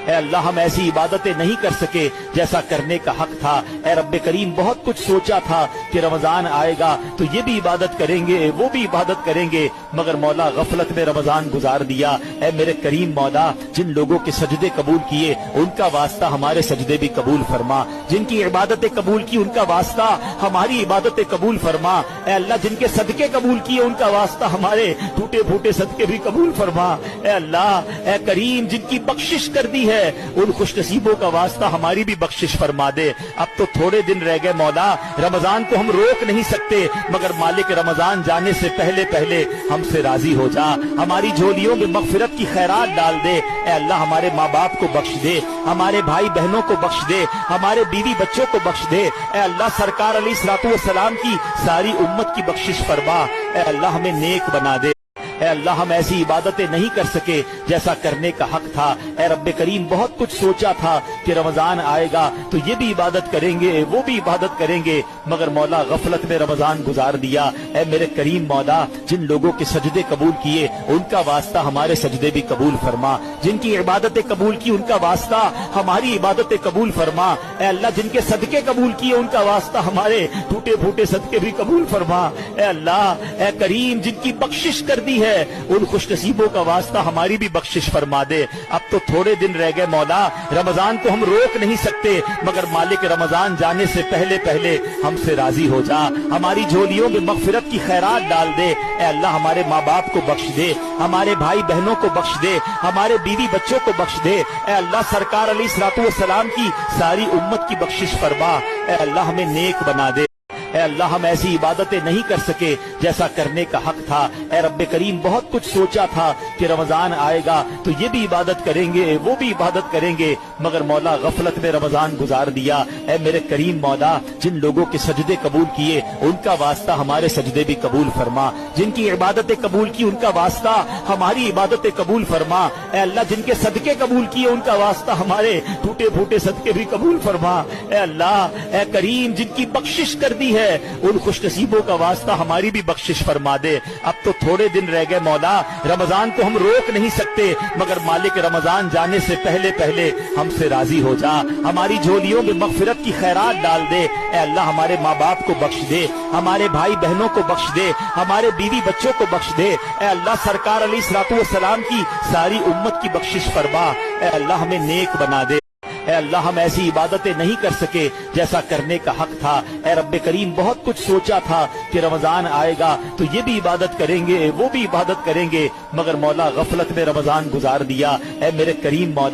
اے اللہ ہم ایسی عبادتیں نہیں کر سکے جیسا کرنے کا حق تھا۔ اے رب کریم بہت کچھ سوچا تھا کہ رمضان آئے گا تو یہ بھی عبادت کریں گے وہ بھی عبادت کریں گے، مگر مولا غفلت میں رمضان گزار دیا۔ اے میرے کریم مولا جن لوگوں کے سجدے قبول کیے ان کا واسطہ ہمارے سجدے بھی قبول فرما، جن کی عبادتیں قبول کی ان کا واسطہ ہماری عبادتیں قبول فرما۔ اے اللہ جن کے صدقے قبول کیے ان کا واسطہ ہمارے ٹوٹے پھوٹے صدقے بھی قبول فرما۔ اے اللہ اے کریم جن کی بخشش کر دی ہے ان خوش نصیبوں کا واسطہ ہماری بھی بخشش فرما دے۔ اب تو تھوڑے دن رہ گئے مولا، رمضان کو ہم روک نہیں سکتے، مگر مالک رمضان جانے سے پہلے پہلے ہم سے راضی ہو جا، ہماری جھولیوں میں مغفرت کی خیرات ڈال دے۔ اے اللہ ہمارے ماں باپ کو بخش دے، ہمارے بھائی بہنوں کو بخش دے، ہمارے بیوی بچوں کو بخش دے۔ اے اللہ سرکار علیہ الصلوۃ والسلام کی ساری امت کی بخشش فرما۔ اے اللہ ہمیں نیک بنا دے۔ اے اللہ ہم ایسی عبادتیں نہیں کر سکے جیسا کرنے کا حق تھا۔ اے رب کریم بہت کچھ سوچا تھا کہ رمضان آئے گا تو یہ بھی عبادت کریں گے وہ بھی عبادت کریں گے، مگر مولا غفلت میں رمضان گزار دیا۔ اے میرے کریم مولا جن لوگوں کے سجدے قبول کیے ان کا واسطہ ہمارے سجدے بھی قبول فرما، جن کی عبادتیں قبول کی ان کا واسطہ ہماری عبادتیں قبول فرما۔ اے اللہ جن کے صدقے قبول کیے ان کا واسطہ ہمارے ٹوٹے پھوٹے صدقے بھی قبول فرما۔ اے اللہ اے کریم جن کی بخشش کر دی ہے ان خوش نصیبوں کا واسطہ ہماری بھی بخشش فرما دے۔ اب تو تھوڑے دن رہ گئے مولا، رمضان کو ہم روک نہیں سکتے، مگر مالک رمضان جانے سے پہلے پہلے ہم سے راضی ہو جا، ہماری جھولیوں میں مغفرت کی خیرات ڈال دے۔ اے اللہ ہمارے ماں باپ کو بخش دے، ہمارے بھائی بہنوں کو بخش دے، ہمارے بیوی بچوں کو بخش دے۔ اے اللہ سرکار علیہ الصلوۃ والسلام کی ساری امت کی بخشش فرما۔ اے اللہ ہمیں نیک بنا دے۔ اے اللہ ہم ایسی عبادتیں نہیں کر سکے جیسا کرنے کا حق تھا۔ اے رب کریم بہت کچھ سوچا تھا کہ رمضان آئے گا تو یہ بھی عبادت کریں گے وہ بھی عبادت کریں گے، مگر مولا غفلت میں رمضان گزار دیا۔ اے میرے کریم مولا جن لوگوں کے سجدے قبول کیے ان کا واسطہ ہمارے سجدے بھی قبول فرما، جن کی عبادتیں قبول کی ان کا واسطہ ہماری عبادتیں قبول فرما۔ اے اللہ جن کے صدقے قبول کیے ان کا واسطہ ہمارے ٹوٹے پھوٹے صدقے بھی قبول فرما۔ اے اللہ اے کریم جن کی بخشش کر دی ہے ان خوش نصیبوں کا واسطہ ہماری بھی بخشش فرما دے۔ اب تو تھوڑے دن رہ گئے مولا، رمضان کو ہم روک نہیں سکتے، مگر مالک رمضان جانے سے پہلے پہلے ہم سے راضی ہو جا، ہماری جھولیوں میں مغفرت کی خیرات ڈال دے۔ اے اللہ ہمارے ماں باپ کو بخش دے، ہمارے بھائی بہنوں کو بخش دے، ہمارے بیوی بچوں کو بخش دے۔ اے اللہ سرکار علیہ الصلوۃ والسلام کی ساری امت کی بخشش فرما۔ اے اللہ ہمیں نیک بنا دے۔ اے اللہ ہم ایسی عبادتیں نہیں کر سکے جیسا کرنے کا حق تھا۔ اے رب کریم بہت کچھ سوچا تھا کہ رمضان آئے گا تو یہ بھی عبادت کریں گے وہ بھی عبادت کریں گے، مگر مولا غفلت میں رمضان گزار دیا۔ اے میرے کریم مولا